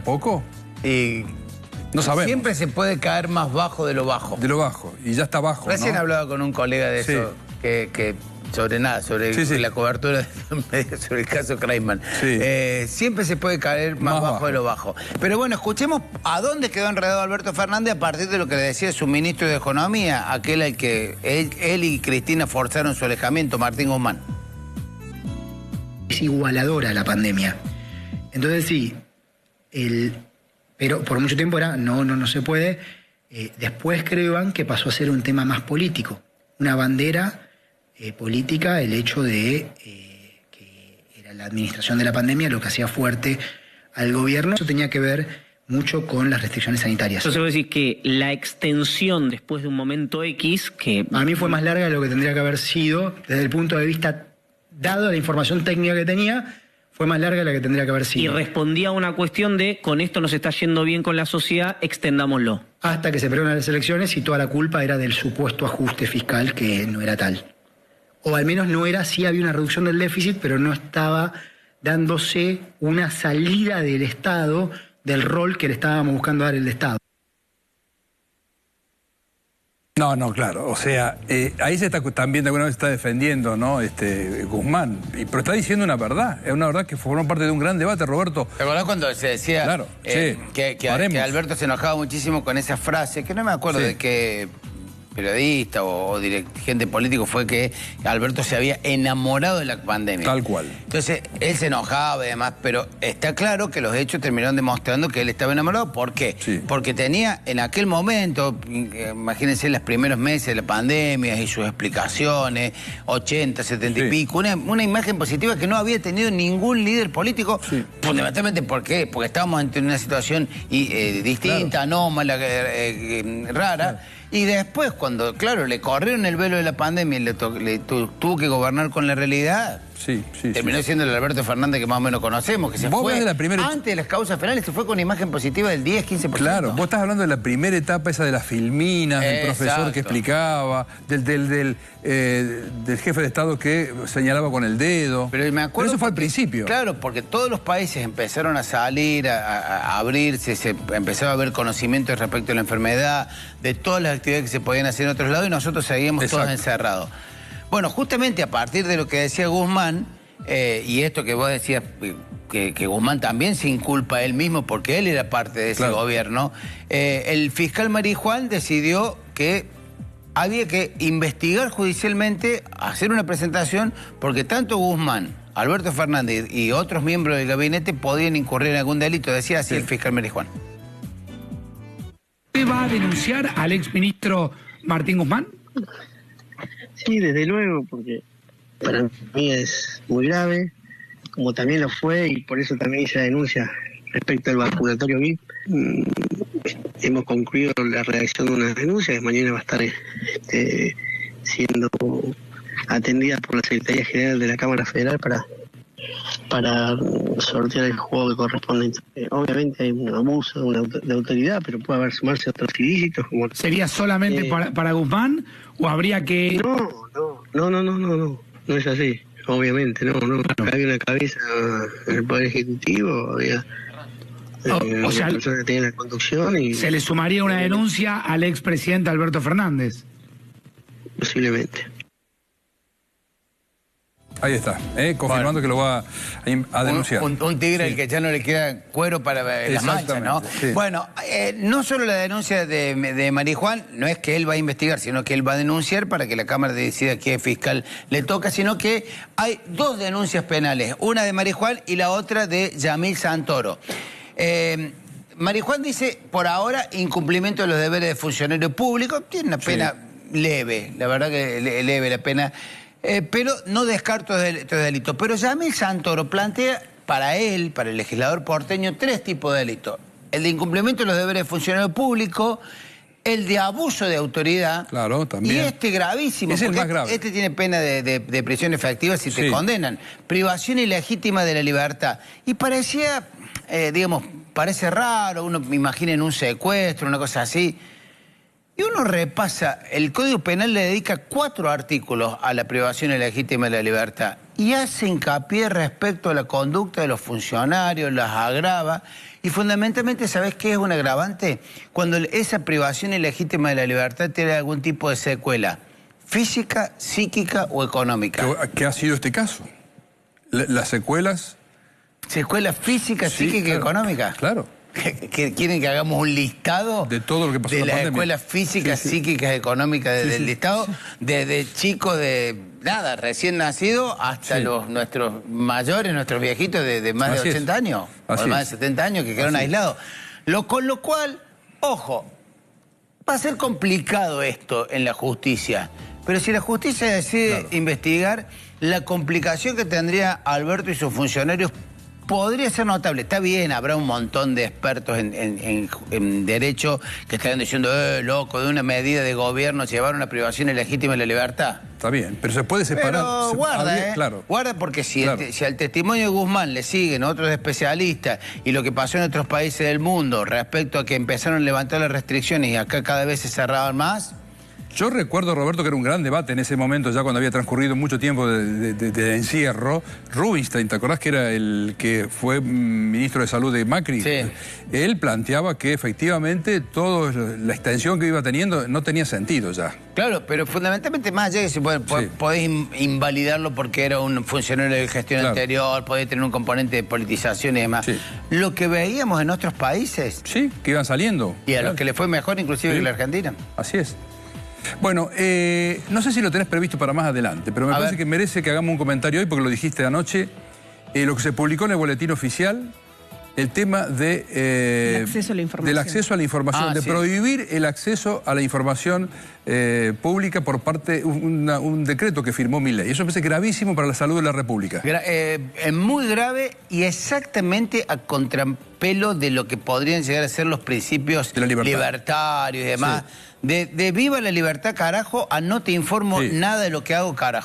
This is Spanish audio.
poco? Y no sabemos. Siempre se puede caer más bajo de lo bajo. De lo bajo, y ya está bajo, Recién ¿no? hablaba con un colega de eso, que sobre nada, sobre la cobertura, sobre el caso Kreisman. Sí. Siempre se puede caer más bajo de lo bajo. Pero bueno, escuchemos a dónde quedó enredado Alberto Fernández a partir de lo que le decía su ministro de Economía, aquel al que él y Cristina forzaron su alejamiento, Martín Guzmán. Es igualadora la pandemia. Entonces sí, pero por mucho tiempo era no se puede. Después creo, Iván, que pasó a ser un tema más político. Una bandera política, el hecho de que era la administración de la pandemia lo que hacía fuerte al gobierno. Eso tenía que ver mucho con las restricciones sanitarias. Entonces vos decís que la extensión después de un momento X, que a mí fue más larga de lo que tendría que haber sido, desde el punto de vista, dado la información técnica que tenía, fue más larga de la que tendría que haber sido. Y respondía a una cuestión de, con esto nos está yendo bien con la sociedad, extendámoslo. Hasta que se perdieron las elecciones y toda la culpa era del supuesto ajuste fiscal, que no era tal. O al menos no era, sí había una reducción del déficit, pero no estaba dándose una salida del Estado, del rol que le estábamos buscando dar el Estado. No, claro. O sea, ahí se está también de alguna vez está defendiendo, ¿no? Guzmán. Pero está diciendo una verdad. Es una verdad que formó parte de un gran debate, Roberto. ¿Te acordás cuando se decía claro, que Alberto se enojaba muchísimo con esa frase? Que no me acuerdo de qué periodista o dirigente político fue, que Alberto se había enamorado de la pandemia. Tal cual. Entonces, él se enojaba y demás, pero está claro que los hechos terminaron demostrando que él estaba enamorado. ¿Por qué? Sí. Porque tenía en aquel momento, imagínense los primeros meses de la pandemia y sus explicaciones, 80, 70 y pico, una imagen positiva que no había tenido ningún líder político, fundamentalmente porque estábamos en una situación distinta, anómala, rara. Y después, cuando, claro, le corrieron el velo de la pandemia y le tuvo que gobernar con la realidad, terminó siendo el Alberto Fernández que más o menos conocemos, que se fue antes de las causas penales, se fue con una imagen positiva del 10-15%. Claro, vos estás hablando de la primera etapa esa de las filminas, del profesor que explicaba, del jefe de Estado que señalaba con el dedo. Pero me acuerdo, eso fue al principio. Claro, porque todos los países empezaron a salir, a abrirse, se empezaba a haber conocimiento respecto a la enfermedad, de todas las actividades que se podían hacer en otros lados, y nosotros seguíamos todos encerrados. Bueno, justamente a partir de lo que decía Guzmán, y esto que vos decías, que Guzmán también se inculpa a él mismo porque él era parte de ese gobierno, el fiscal Marijuán decidió que había que investigar judicialmente, hacer una presentación, porque tanto Guzmán, Alberto Fernández y otros miembros del gabinete podían incurrir en algún delito, decía así el fiscal Marijuán. ¿Usted va a denunciar al exministro Martín Guzmán? Sí, desde luego, porque para mí es muy grave, como también lo fue, y por eso también hice la denuncia respecto al vacunatorio VIP. Hemos concluido la redacción de una denuncia que mañana va a estar siendo atendida por la Secretaría General de la Cámara Federal para sortear el juego que corresponde. Obviamente hay un abuso de autoridad, pero puede haber sumarse otros ilícitos. ¿Sería solamente para Guzmán o habría que...? No es así, obviamente, no. Había una cabeza en el Poder Ejecutivo, había o sea, persona que tenía la conducción y... ¿Se le sumaría una denuncia al expresidente Alberto Fernández? Posiblemente. Ahí está, confirmando que lo va a denunciar. Un tigre al que ya no le queda cuero para las manchas, ¿no? Sí. Bueno, no solo la denuncia de Marijuán, no es que él va a investigar, sino que él va a denunciar para que la Cámara decida qué fiscal le toca, sino que hay dos denuncias penales, una de Marijuán y la otra de Yamil Santoro. Marijuán dice, por ahora, incumplimiento de los deberes de funcionario público, tiene una pena leve, la verdad que leve la pena. Pero no descarto estos delitos. Pero Yamil Santoro plantea para él, para el legislador porteño, tres tipos de delitos. El de incumplimiento de los deberes de funcionario público, el de abuso de autoridad, también. Y este gravísimo, es el más grave. Este tiene pena de prisión efectiva si te condenan. Privación ilegítima de la libertad. Y parecía, parece raro, uno me imagina en un secuestro, una cosa así. Y uno repasa, el Código Penal le dedica 4 artículos a la privación ilegítima de la libertad y hace hincapié respecto a la conducta de los funcionarios, las agrava y fundamentalmente, ¿sabés qué es un agravante? Cuando esa privación ilegítima de la libertad tiene algún tipo de secuela física, psíquica o económica. ¿Qué ha sido este caso? Las secuelas... ¿Secuelas físicas, Sí, psíquicas y claro, económicas? Claro. ¿Que quieren que hagamos un listado de todo lo que pasó de en la las pandemia? escuelas físicas, Sí, sí. psíquicas, económicas Sí, del sí, Estado? sí. Desde chicos de nada, recién nacidos, hasta Sí. nuestros mayores, nuestros viejitos de más Así de es. 80 años, o Así de más es. de 70 años que quedaron Así es. aislados. Con lo cual, ojo, va a ser complicado esto en la justicia. Pero si la justicia decide investigar, la complicación que tendría Alberto y sus funcionarios podría ser notable. Está bien, habrá un montón de expertos en derecho que estarán diciendo, loco, de una medida de gobierno llevar una privación ilegítima de la libertad. Está bien, pero se puede separar. Pero guarda, Claro. Guarda porque si, Claro. si al testimonio de Guzmán le siguen otros especialistas y lo que pasó en otros países del mundo respecto a que empezaron a levantar las restricciones y acá cada vez se cerraban más... Yo recuerdo, Roberto, que era un gran debate en ese momento, ya cuando había transcurrido mucho tiempo de encierro. Rubinstein, ¿te acordás que era el que fue ministro de Salud de Macri? Sí. Él planteaba que efectivamente toda la extensión que iba teniendo no tenía sentido ya. Claro, pero fundamentalmente más allá de que si podés invalidarlo porque era un funcionario de gestión Claro. anterior, podés tener un componente de politización y demás. Sí. Lo que veíamos en otros países Sí, que iban saliendo. y a Claro. los que le fue mejor inclusive Sí. que la Argentina. Así es. Bueno, no sé si lo tenés previsto para más adelante, pero me A parece ver. que merece que hagamos un comentario hoy, porque lo dijiste anoche, lo que se publicó en el boletín oficial, el tema de, El acceso a la información. del acceso a la información, de sí. prohibir el acceso a la información pública por parte, un decreto que firmó Milei. Eso me parece gravísimo para la salud de la República. Es muy grave y exactamente a contrapelo de lo que podrían llegar a ser los principios De la libertad. libertarios y demás. Sí. De viva la libertad, carajo, a no te informo Sí. nada de lo que hago, carajo.